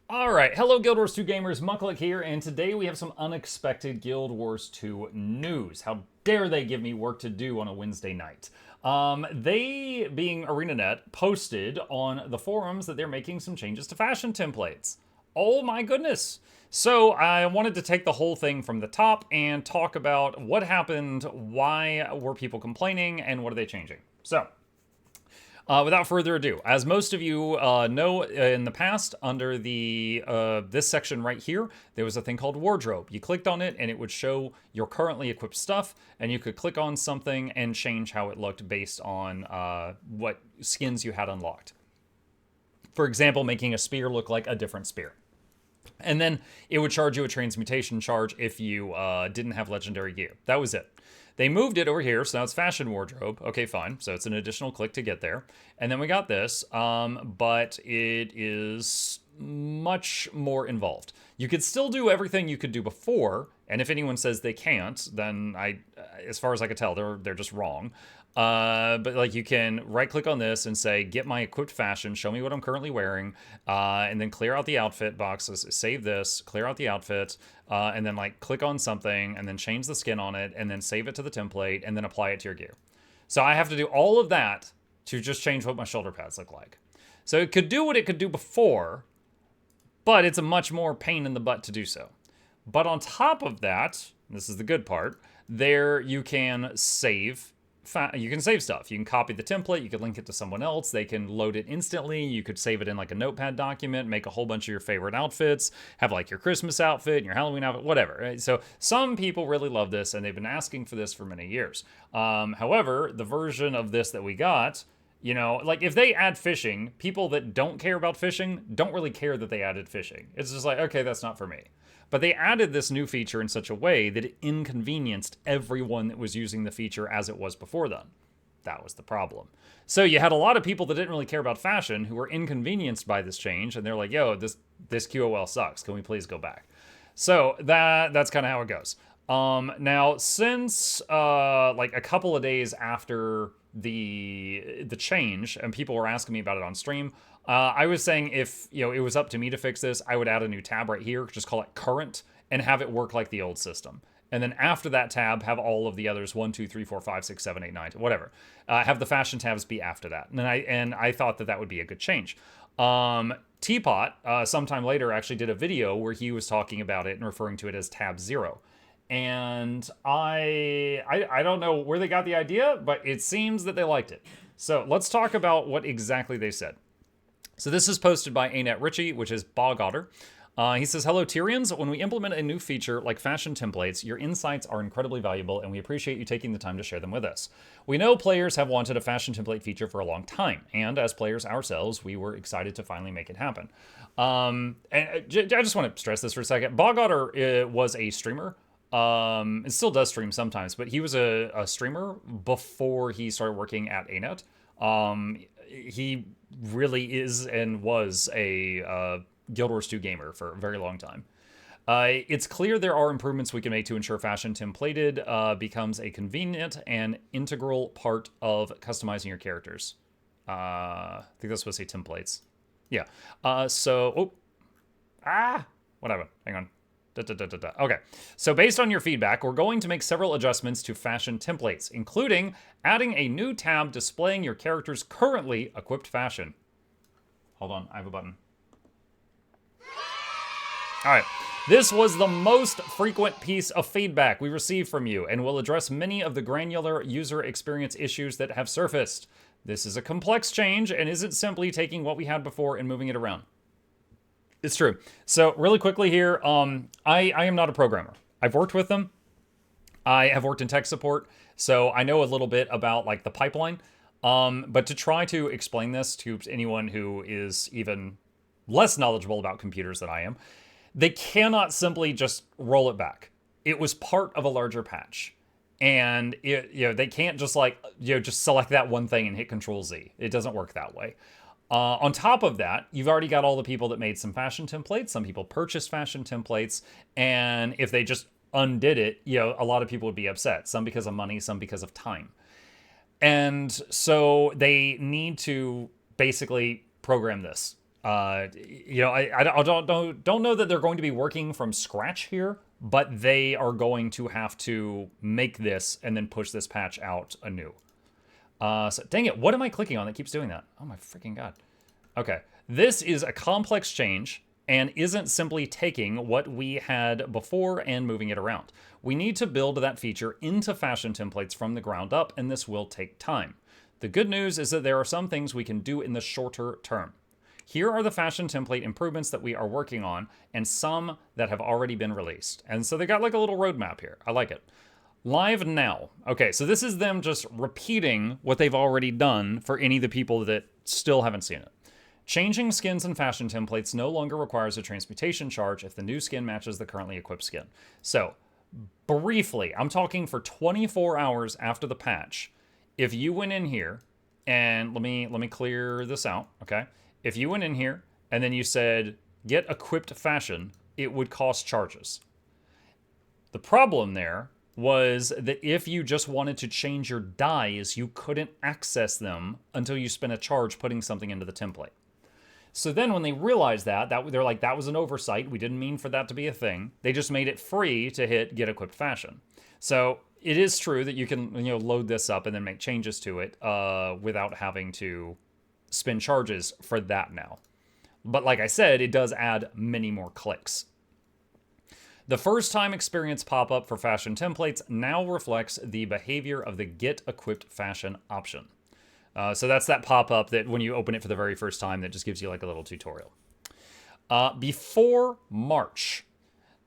Alright, hello Guild Wars 2 gamers, Mucklick here, and today we have some unexpected Guild Wars 2 news. How dare they give me work to do on a Wednesday night? They, being ArenaNet, posted on the forums that they're making some changes to fashion templates. Oh my goodness! So I wanted to take the whole thing from the top and talk about what happened, why were people complaining, and what are they changing. So, without further ado, as most of you know, in the past, under the this section right here, there was a thing called wardrobe. You clicked on it, and it would show your currently equipped stuff, and you could click on something and change how it looked based on what skins you had unlocked. For example, making a spear look like a different spear. And then it would charge you a transmutation charge if you didn't have legendary gear. That was it. They moved it over here, so now it's fashion wardrobe. Okay, fine. So it's an additional click to get there. And then we got this, but it is much more involved. You could still do everything you could do before, and if anyone says they can't, then as far as I could tell, they're just wrong. But like you can right click on this and say, get my equipped fashion, show me what I'm currently wearing, and then clear out the outfit boxes, save this, clear out the outfit, and then like click on something and then change the skin on it and then save it to the template and then apply it to your gear. So I have to do all of that to just change what my shoulder pads look like. So it could do what it could do before, but it's a much more pain in the butt to do so. But on top of that, this is the good part, there you can save stuff. You can copy the template, you can link it to someone else, they can load it instantly, you could save it in like a notepad document, make a whole bunch of your favorite outfits, have like your Christmas outfit and your Halloween outfit, whatever. Right? So some people really love this and they've been asking for this for many years. However, the version of this that we got, you know, like if they add fishing, people that don't care about fishing don't really care that they added fishing. It's just like, okay, that's not for me. But they added this new feature in such a way that it inconvenienced everyone that was using the feature as it was before then. That was the problem. So you had a lot of people that didn't really care about fashion who were inconvenienced by this change, and they're like, yo, this QOL sucks. Can we please go back? So that's kind of how it goes. Now, since like a couple of days after the change, and people were asking me about it on stream, I was saying if it was up to me to fix this, I would add a new tab right here, just call it current, and have it work like the old system. And then after that tab, have all of the others 1, 2, 3, 4, 5, 6, 7, 8, 9, whatever. Have the fashion tabs be after that. And I thought that would be a good change. Teapot, sometime later, actually did a video where he was talking about it and referring to it as tab 0. And I don't know where they got the idea, but it seems that they liked it. So let's talk about what exactly they said. So this is posted by Anet Ritchie, which is Bog Otter. He says, hello Tyrians, when we implement a new feature like fashion templates, your insights are incredibly valuable and we appreciate you taking the time to share them with us. We know players have wanted a fashion template feature for a long time, and as players ourselves, we were excited to finally make it happen. And I just want to stress this for a second. Bog Otter was a streamer. It still does stream sometimes, but he was a streamer before he started working at Anet. He really is and was a Guild Wars 2 gamer for a very long time. It's clear there are improvements we can make to ensure fashion templated becomes a convenient and integral part of customizing your characters. I think that's supposed to say templates. Yeah. Whatever. Hang on. Okay, so based on your feedback, we're going to make several adjustments to fashion templates, including adding a new tab displaying your character's currently equipped fashion. Hold on, I have a button. All right, this was the most frequent piece of feedback we received from you, and will address many of the granular user experience issues that have surfaced. This is a complex change and isn't simply taking what we had before and moving it around. It's true. So really quickly here, I am not a programmer. I've worked with them. I have worked in tech support, so I know a little bit about like the pipeline. But to try to explain this to anyone who is even less knowledgeable about computers than I am, they cannot simply just roll it back. It was part of a larger patch. And they can't just just select that one thing and hit Control Z. It doesn't work that way. On top of that, you've already got all the people that made some fashion templates. Some people purchased fashion templates, and if they just undid it, a lot of people would be upset. Some because of money, some because of time. And so they need to basically program this. You know, I don't know that they're going to be working from scratch here, but they are going to have to make this and then push this patch out anew. So dang it, what am I clicking on that keeps doing that? Oh my freaking god. Okay, this is a complex change and isn't simply taking what we had before and moving it around. We need to build that feature into fashion templates from the ground up, and this will take time. The good news is that there are some things we can do in the shorter term. Here are the fashion template improvements that we are working on, and some that have already been released. And so they got like a little roadmap here. I like it. Live now. Okay, so this is them just repeating what they've already done for any of the people that still haven't seen it. Changing skins and fashion templates no longer requires a transmutation charge if the new skin matches the currently equipped skin. So, briefly, I'm talking for 24 hours after the patch. If you went in here, and let me clear this out, okay? If you went in here and then you said get equipped fashion, it would cost charges. The problem there was that if you just wanted to change your dyes, you couldn't access them until you spent a charge putting something into the template. So then when they realized that they're like, that was an oversight. We didn't mean for that to be a thing. They just made it free to hit get equipped fashion. So it is true that you can, you know, load this up and then make changes to it without having to spend charges for that now. But like I said, it does add many more clicks. The first time experience pop-up for fashion templates now reflects the behavior of the get equipped fashion option. So that's that pop-up that when you open it for the very first time, that just gives you like a little tutorial. Before March,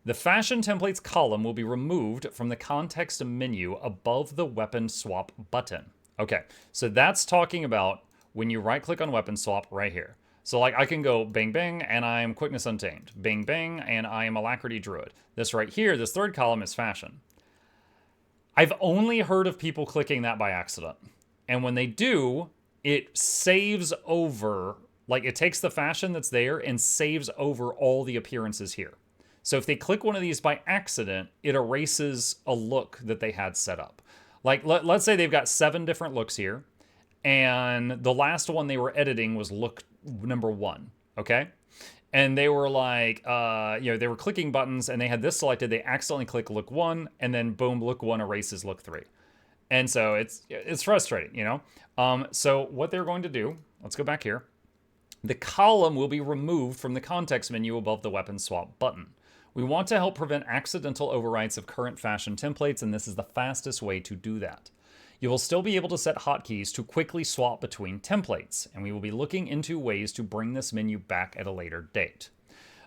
the fashion templates column will be removed from the context menu above the weapon swap button. Okay, so that's talking about when you right-click on weapon swap right here. So like I can go bang bang and I'm quickness untamed, bang bang and I am alacrity druid. This right here, this third column is fashion. I've only heard of people clicking that by accident. And when they do, it saves over, like it takes the fashion that's there and saves over all the appearances here. So if they click one of these by accident, it erases a look that they had set up. Like let's say they've got 7 different looks here, and the last one they were editing was look number 1, okay? And they were like, you know, they were clicking buttons and they had this selected, they accidentally click look 1, and then boom, look 1 erases look 3. And so it's frustrating, you know? So what they're going to do, let's go back here. The column will be removed from the context menu above the weapon swap button. We want to help prevent accidental overwrites of current fashion templates, and this is the fastest way to do that. You will still be able to set hotkeys to quickly swap between templates, and we will be looking into ways to bring this menu back at a later date.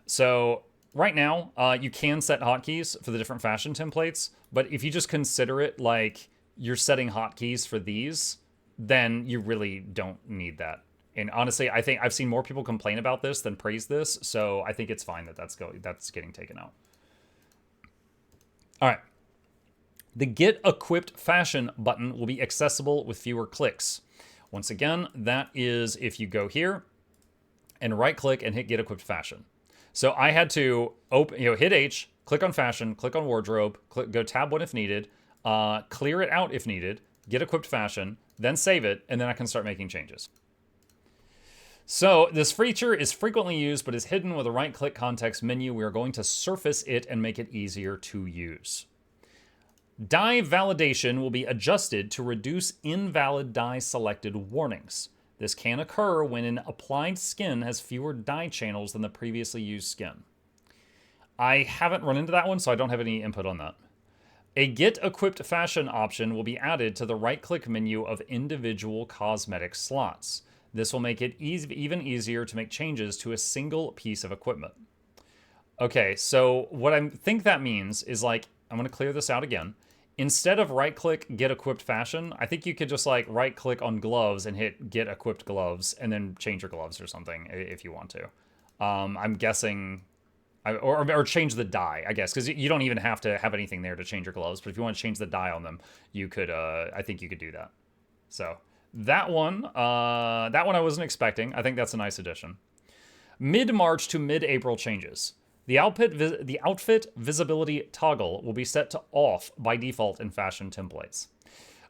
So right now, you can set hotkeys for the different fashion templates, but if you just consider it like you're setting hotkeys for these, then you really don't need that. And honestly, I think I've seen more people complain about this than praise this, so I think it's fine that that's getting taken out. All right. The Get Equipped Fashion button will be accessible with fewer clicks. Once again, that is if you go here and right-click and hit Get Equipped Fashion. So I had to open, hit H, click on Fashion, click on Wardrobe, go Tab 1 if needed, clear it out if needed, get equipped fashion, then save it, and then I can start making changes. So this feature is frequently used, but is hidden with a right-click context menu. We are going to surface it and make it easier to use. Dye validation will be adjusted to reduce invalid dye selected warnings. This can occur when an applied skin has fewer dye channels than the previously used skin. I haven't run into that one, so I don't have any input on that. A Get Equipped Fashion option will be added to the right-click menu of individual cosmetic slots. This will make it even easier to make changes to a single piece of equipment. Okay, so what I think that means is like, I'm going to clear this out again. Instead of right-click Get Equipped Fashion, I think you could just like right-click on gloves and hit Get Equipped Gloves and then change your gloves or something if you want to. I'm guessing... Or change the dye, I guess, because you don't even have to have anything there to change your gloves. But if you want to change the dye on them, you could. I think you could do that. So that one I wasn't expecting. I think that's a nice addition. Mid-March to mid-April changes. The outfit visibility toggle will be set to off by default in fashion templates.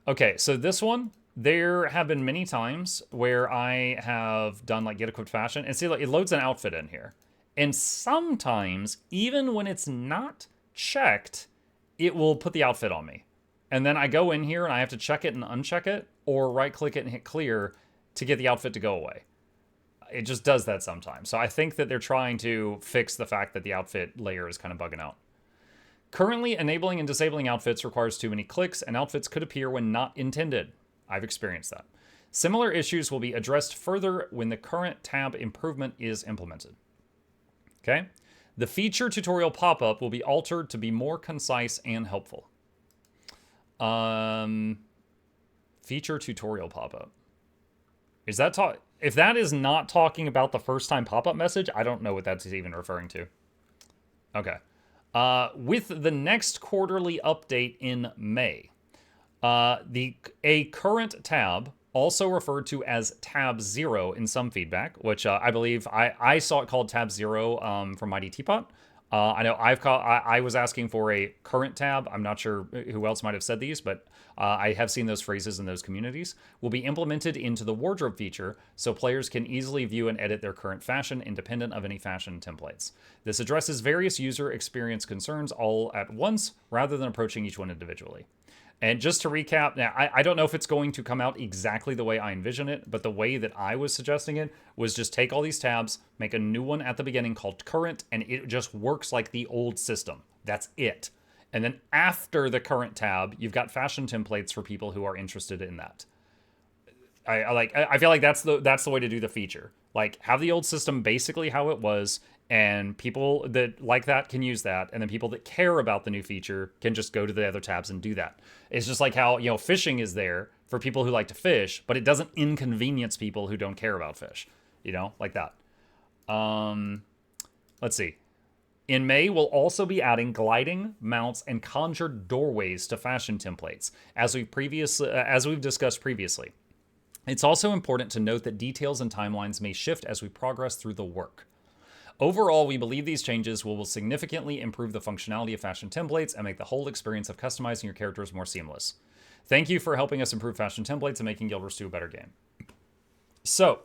Okay, so this one there have been many times where I have done like get equipped fashion and see like it loads an outfit in here. And sometimes, even when it's not checked, it will put the outfit on me. And then I go in here and I have to check it and uncheck it, or right click it and hit clear to get the outfit to go away. It just does that sometimes. So I think that they're trying to fix the fact that the outfit layer is kind of bugging out. Currently, enabling and disabling outfits requires too many clicks, and outfits could appear when not intended. I've experienced that. Similar issues will be addressed further when the current tab improvement is implemented. Okay? The feature tutorial pop-up will be altered to be more concise and helpful. Feature tutorial pop-up. Is that if that is not talking about the first time pop-up message, I don't know what that's even referring to. Okay. With the next quarterly update in May, a current tab, also referred to as tab 0 in some feedback, which I believe I saw it called tab 0 from Mighty Teapot. I know I was asking for a current tab. I'm not sure who else might have said these, but I have seen those phrases in those communities. Will be implemented into the wardrobe feature so players can easily view and edit their current fashion independent of any fashion templates. This addresses various user experience concerns all at once rather than approaching each one individually. And just to recap, now I don't know if it's going to come out exactly the way I envision it, but the way that I was suggesting it was just take all these tabs, make a new one at the beginning called current, and it just works like the old system. That's it. And then after the current tab, you've got fashion templates for people who are interested in that. I feel like that's the way to do the feature. Like, have the old system basically how it was, and people that like that can use that, and then people that care about the new feature can just go to the other tabs and do that. It's just like how, fishing is there for people who like to fish, but it doesn't inconvenience people who don't care about fish, like that. Let's see. In May, we'll also be adding gliding, mounts, and conjured doorways to fashion templates, as we've discussed previously. It's also important to note that details and timelines may shift as we progress through the work. Overall, we believe these changes will significantly improve the functionality of fashion templates and make the whole experience of customizing your characters more seamless. Thank you for helping us improve fashion templates and making Guild Wars 2 a better game. So,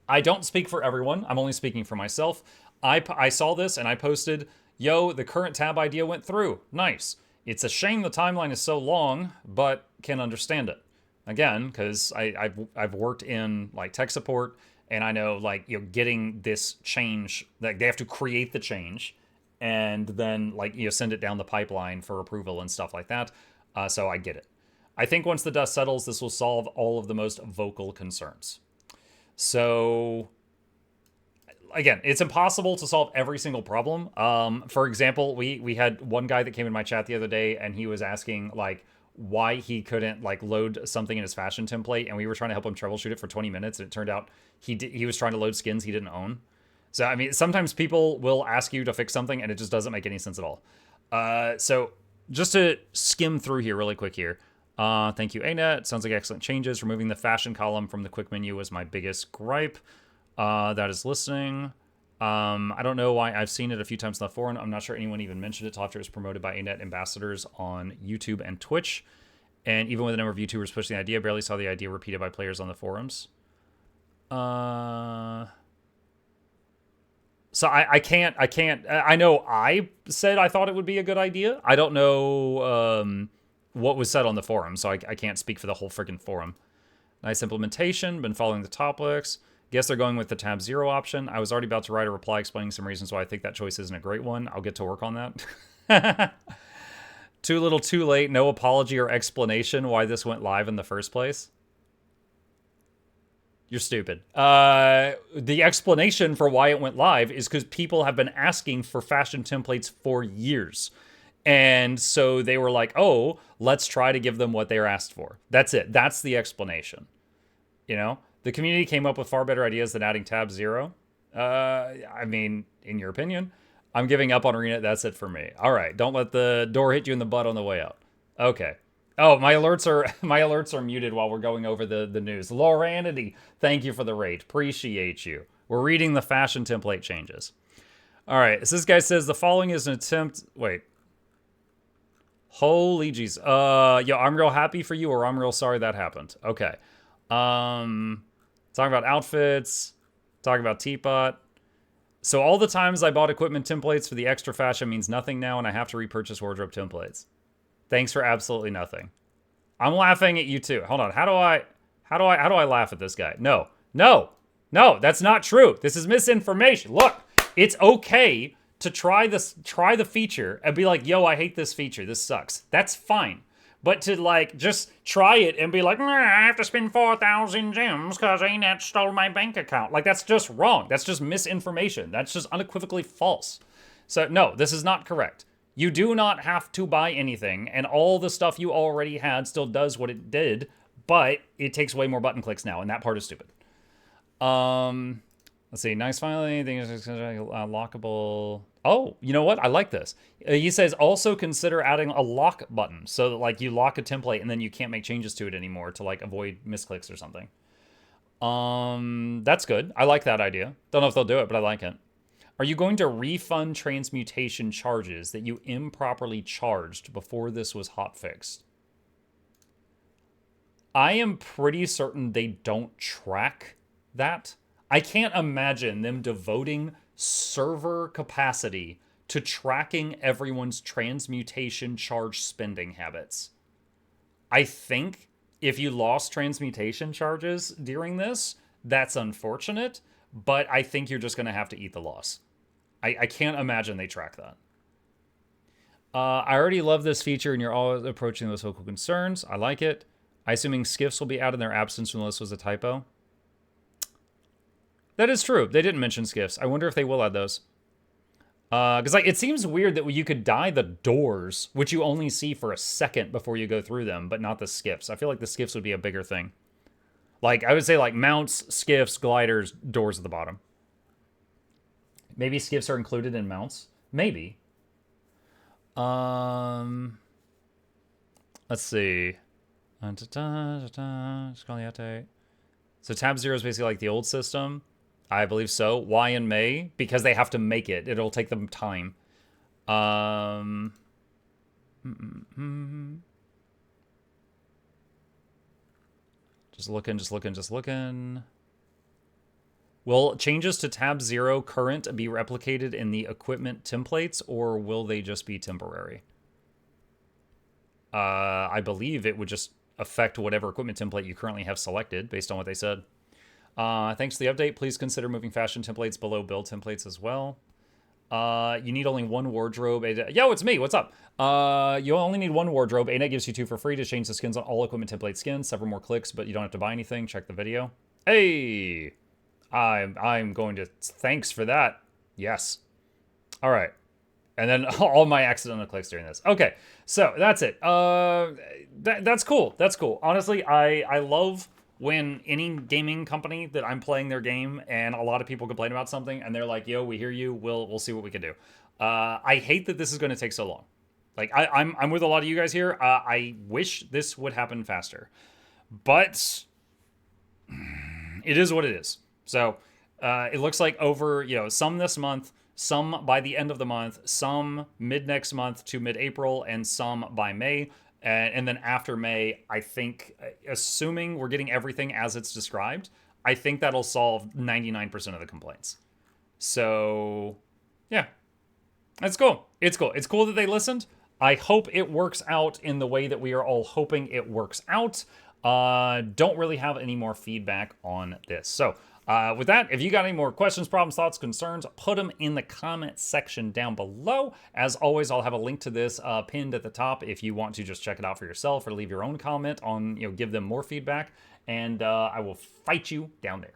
I don't speak for everyone. I'm only speaking for myself. I saw this and I posted, yo, the current tab idea went through. Nice. It's a shame the timeline is so long, but can understand it. Again, because I've worked in like tech support, and I know like getting this change, like they have to create the change, and then like send it down the pipeline for approval and stuff like that. So I get it. I think once the dust settles, this will solve all of the most vocal concerns. So again, it's impossible to solve every single problem. For example, we had one guy that came in my chat the other day, and he was asking like why he couldn't like load something in his fashion template, and we were trying to help him troubleshoot it for 20 minutes, and it turned out he was trying to load skins he didn't own. So I mean, sometimes people will ask you to fix something and it just doesn't make any sense at all. So just to skim through here really quick here. Thank you, ANET. Sounds like excellent changes. Removing the fashion column from the quick menu was my biggest gripe. That is listening. I don't know why. I've seen it a few times in the forum. I'm not sure anyone even mentioned it till after it was promoted by ANET ambassadors on YouTube and Twitch. And even with a number of YouTubers pushing the idea, barely saw the idea repeated by players on the forums. So I can't. I know I said I thought it would be a good idea. I don't know what was said on the forum, so I can't speak for the whole freaking forum. Nice implementation. Been following the topics. Guess they're going with the tab 0 option. I was already about to write a reply explaining some reasons why I think that choice isn't a great one. I'll get to work on that. Too little, too late. No apology or explanation why this went live in the first place. You're stupid. The explanation for why it went live is because people have been asking for fashion templates for years. And so they were like, oh, let's try to give them what they're asked for. That's it. That's the explanation. The community came up with far better ideas than adding tab 0. I mean, in your opinion, I'm giving up on Arena. That's it for me. All right. Don't let the door hit you in the butt on the way out. Okay. Oh, my alerts are muted while we're going over the news. Lauranity, thank you for the rate. Appreciate you. We're reading the fashion template changes. All right. So this guy says the following is an attempt. Wait. Holy jeez. Yo, I'm real happy for you, or I'm real sorry that happened. Okay. Talking about outfits, talking about Teapot. So all the times I bought equipment templates for the extra fashion means nothing now, and I have to repurchase wardrobe templates. Thanks for absolutely nothing. I'm laughing at you too. Hold on. How do I laugh at this guy? No. No. No, that's not true. This is misinformation. Look, it's okay to try the feature and be like, "Yo, I hate this feature. This sucks." That's fine. But to like just try it and be like, "I have to spend 4,000 gems because ANET stole my bank account." Like, that's just wrong. That's just misinformation. That's just unequivocally false. So no, this is not correct. You do not have to buy anything, and all the stuff you already had still does what it did, but it takes way more button clicks now, and that part is stupid. Let's see. Nice finally. Lockable. Oh, you know what? I like this. He says also consider adding a lock button so that like you lock a template and then you can't make changes to it anymore to like avoid misclicks or something. That's good. I like that idea. Don't know if they'll do it, but I like it. Are you going to refund transmutation charges that you improperly charged before this was hotfixed? I am pretty certain they don't track that. I can't imagine them devoting server capacity to tracking everyone's transmutation charge spending habits. I think if you lost transmutation charges during this, that's unfortunate, but I think you're just going to have to eat the loss. I can't imagine they track that. I already love this feature, and you're always approaching those local concerns. I like it. I assuming skiffs will be out in their absence when this was a typo. That is true. They didn't mention skiffs. I wonder if they will add those. Because like it seems weird that you could dye the doors, which you only see for a second before you go through them, but not the skiffs. I feel like the skiffs would be a bigger thing. Like I would say like mounts, skiffs, gliders, doors at the bottom. Maybe skiffs are included in mounts. Maybe. Let's see. So tab 0 is basically like the old system. I believe so. Y and May, because they have to make it. It'll take them time. Just looking. Will changes to tab 0 current be replicated in the equipment templates, or will they just be temporary? I believe it would just affect whatever equipment template you currently have selected based on what they said. Thanks for the update. Please consider moving fashion templates below build templates as well. You need only one wardrobe. Yo, it's me. What's up? You only need one wardrobe. ANET gives you 2 for free to change the skins on all equipment template skins. Several more clicks, but you don't have to buy anything. Check the video. Hey, I'm going to thanks for that. Yes. All right. And then all my accidental clicks during this. Okay, so that's it. That's cool. That's cool. Honestly, I love when any gaming company that I'm playing their game and a lot of people complain about something and they're like, "Yo, we hear you. We'll see what we can do." I hate that this is going to take so long. Like I'm with a lot of you guys here. I wish this would happen faster, but it is what it is. So it looks like over some this month, some by the end of the month, some mid next month to mid-April, and some by May. And then after May, I think, assuming we're getting everything as it's described, I think that'll solve 99% of the complaints. So, yeah. That's cool. It's cool. It's cool that they listened. I hope it works out in the way that we are all hoping it works out. Don't really have any more feedback on this. So, with that, if you got any more questions, problems, thoughts, concerns, put them in the comment section down below. As always, I'll have a link to this pinned at the top if you want to just check it out for yourself or leave your own comment on, give them more feedback. And I will fight you down there.